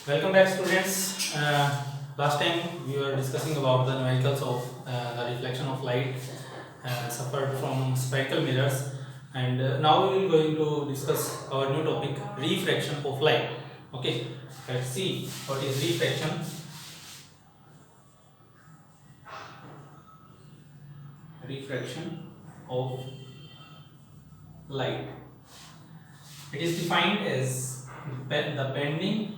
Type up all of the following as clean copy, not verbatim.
Welcome back, students. Last time we were discussing about the numericals of the reflection of light suffered from spherical mirrors, and now we will going to discuss our new topic, refraction of light. Okay, let's see what is refraction. Refraction of light. It is defined as the bending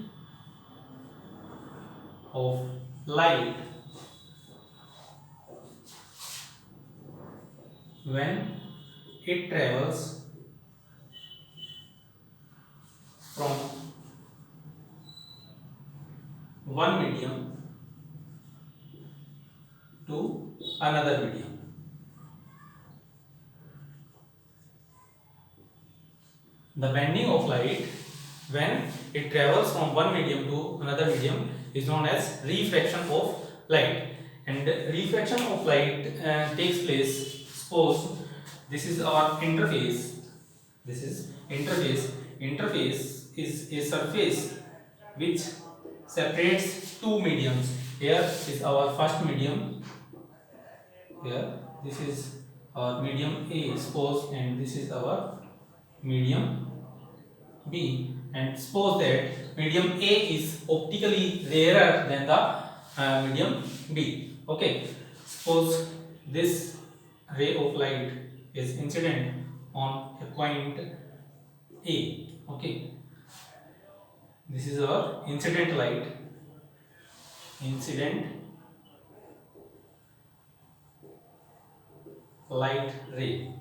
of light when it travels from one medium to another medium. The bending of light when it travels from one medium to another medium is known as refraction of light. And refraction of light takes place. Suppose this is our interface. This is interface. Interface is a surface which separates two mediums. Here is our first medium. Here this is our medium A, suppose, and this is our medium B, and suppose that medium A is optically rarer than the medium B. Okay, suppose this ray of light is incident on a point A. Okay, this is our incident light, incident light ray.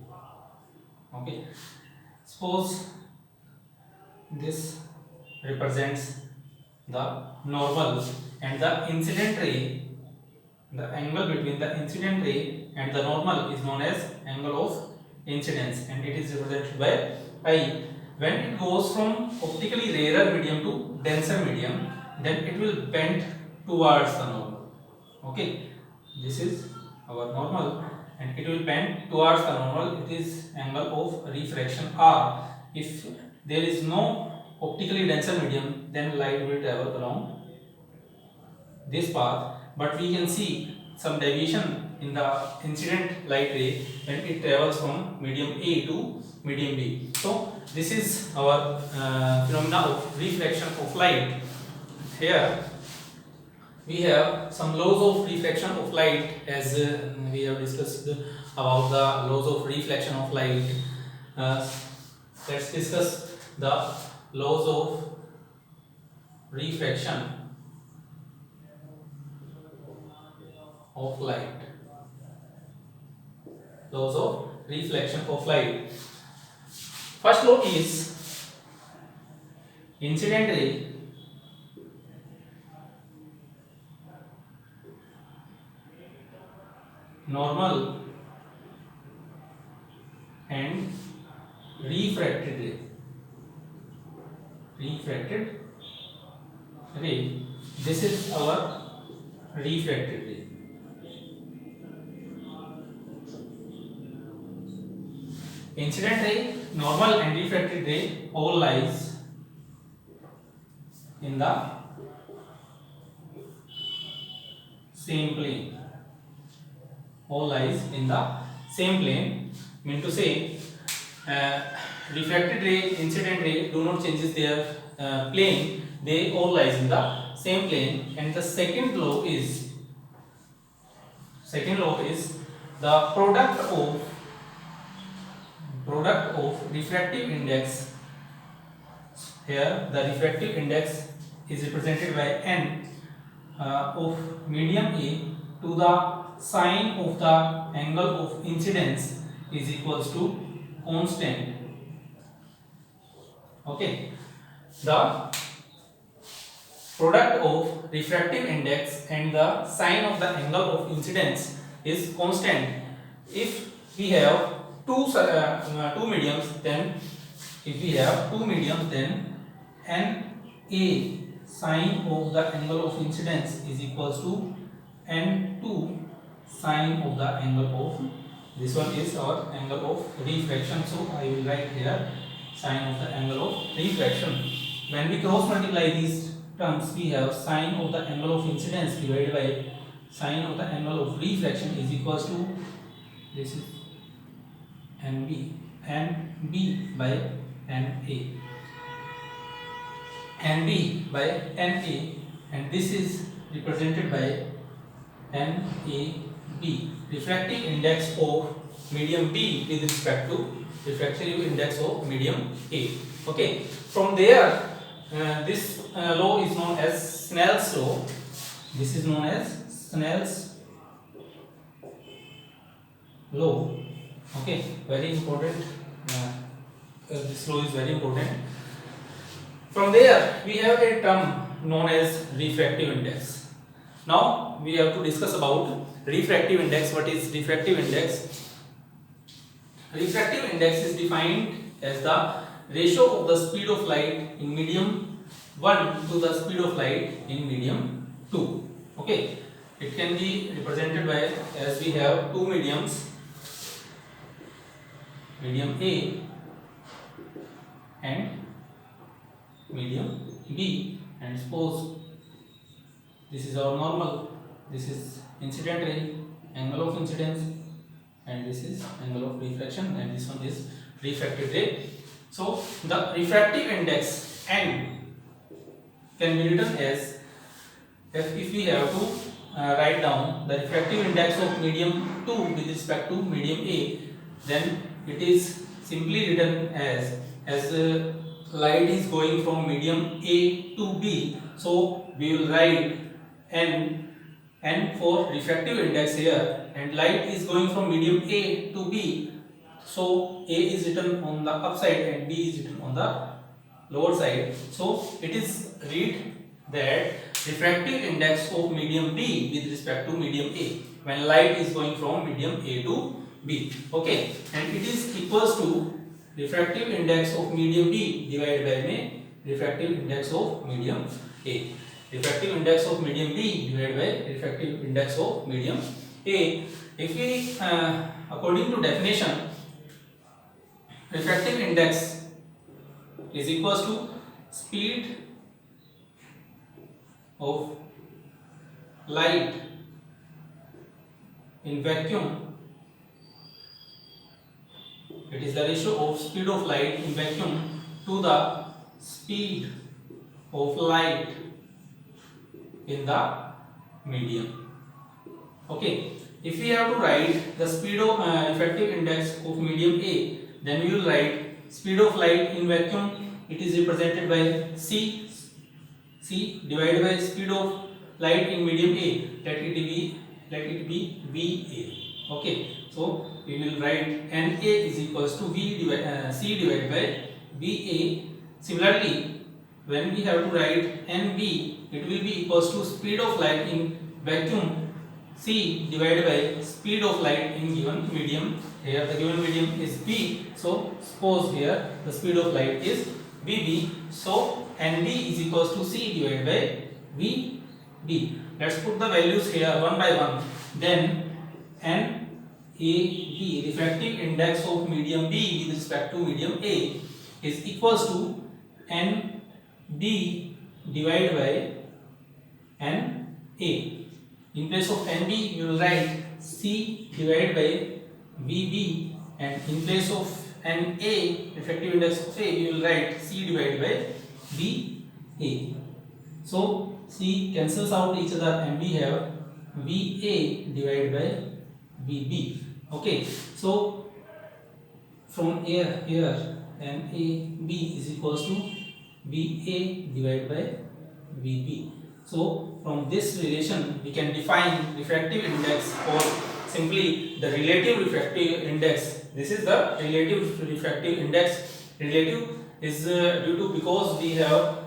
Okay, suppose this represents the normal, and the incident ray, the angle between the incident ray and the normal is known as angle of incidence, and it is represented by I. When it goes from optically rarer medium to denser medium, then it will bend towards the normal. Okay, this is our normal and it will bend towards the normal. It is angle of refraction R. If there is no optically denser medium, then light will travel along this path, but we can see some deviation in the incident light ray when it travels from medium A to medium B. So this is our phenomena of reflection of light. Here we have some laws of reflection of light, as we have discussed about the laws of reflection of light. Let's discuss the laws of refraction of light. Laws of reflection of light. First law is incident ray normal and refracted ray. Refracted ray. This is our refracted ray. Incident ray, normal and refracted ray all lies in the same plane. All lies in the same plane. Mean to say, refracted ray, incident ray do not changes their plane. They all lies in the same plane. And the second law is the product of refractive index. Here the refractive index is represented by n of medium A to the sine of the angle of incidence is equals to constant. Okay, the product of refractive index and the sine of the angle of incidence is constant. If we have two mediums, then n a sine of the angle of incidence is equals to n2 sine of the angle of, this one is our angle of refraction, so I will write here sine of the angle of refraction. When we cross multiply these terms we have sine of the angle of incidence divided by sine of the angle of refraction is equals to, this is NB by NA, NB by NA, and this is represented by NAB, refractive index of medium B with respect to refractive index of medium A. Okay, from there this law is known as Snell's law. This is known as Snell's law. Okay, very important. This law is very important. From there we have a term known as refractive index. Now we have to discuss about refractive index. What is refractive index? Refractive index is defined as the ratio of the speed of light in medium 1 to the speed of light in medium 2. Okay, it can be represented by, as we have two mediums, medium A and medium B, and suppose this is our normal, this is incident ray, angle of incidence, and this is angle of refraction, and this one is refracted ray. So the refractive index N can be written as, if we have to write down the refractive index of medium 2 with respect to medium A, then it is simply written as light is going from medium A to B, so we will write N for refractive index here, and light is going from medium A to B, so A is written on the upside and B is written on the lower side. So it is read that refractive index of medium B with respect to medium A when light is going from medium A to B. Okay, and it is equals to refractive index of medium B divided by refractive index of medium A. Refractive index of medium B divided by refractive index of medium A. If we according to definition, refractive index is equals to speed of light in vacuum. It is the ratio of speed of light in vacuum to the speed of light in the medium. Okay, if we have to write the speed of refractive index of medium A, then we will write speed of light in vacuum. It is represented by C divided by speed of light in medium A. Let it be VA. Okay, so we will write NA is equals to C divided by VA. Similarly, when we have to write NB, it will be equals to speed of light in vacuum C divided by speed of light in given medium. Here the given medium is B, so suppose here the speed of light is VB, so NB is equals to C divided by VB. Let's put the values here one by one. Then NAB, refractive index of medium B with respect to medium A, is equals to NB divided by NA. In place of NB, you will write C divided by VB, and in place of NA, refractive index of A, you will write C divided by VA. So C cancels out each other, and we have VA divided by VB. Okay, so from here NAB is equals to VA divided by VB. So from this relation we can define refractive index, or simply the relative refractive index. This is the relative refractive index. Relative is due to because we have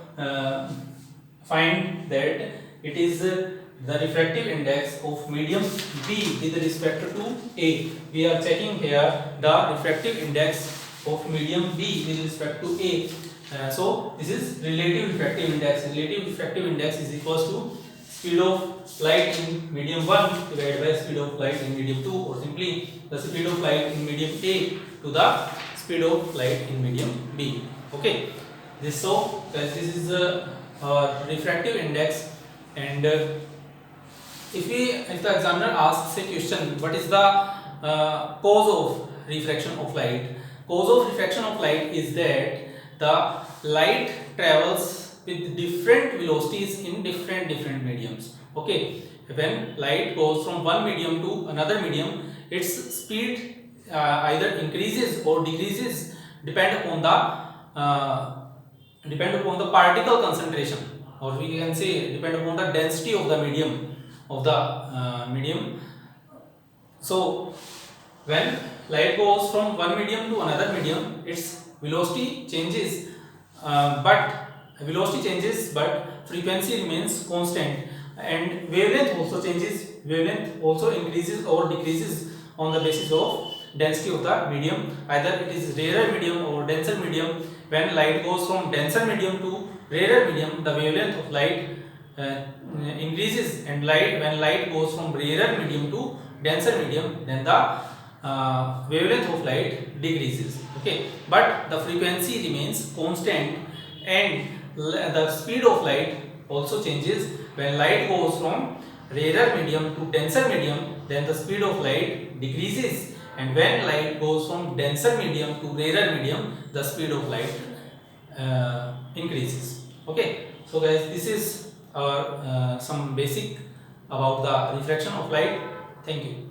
find that it is the refractive index of medium B with respect to A. We are checking here the refractive index of medium B with respect to A. So this is relative refractive index. Relative refractive index is equals to speed of light in medium 1 divided by speed of light in medium 2, or simply the speed of light in medium A to the speed of light in medium B. Okay, this so as this is refractive index. And if the examiner asks a question, what is the cause of refraction of light? Cause of refraction of light is that the light travels with different velocities in different mediums. Okay, when light goes from one medium to another medium, its speed either increases or decreases depend upon the particle concentration, or we can say depend upon the density of the medium. So when light goes from one medium to another medium, its velocity changes, but frequency remains constant, and wavelength also changes. Wavelength also increases or decreases on the basis of density of the medium. Either it is rarer medium or denser medium. When light goes from denser medium to rarer medium, the wavelength of light increases, and when light goes from rarer medium to denser medium, then the wavelength of light decreases. Okay, but the frequency remains constant, and the speed of light also changes. When light goes from rarer medium to denser medium, then the speed of light decreases, and when light goes from denser medium to rarer medium, the speed of light increases. Okay, so guys, this is our some basic about the refraction of light. Thank you.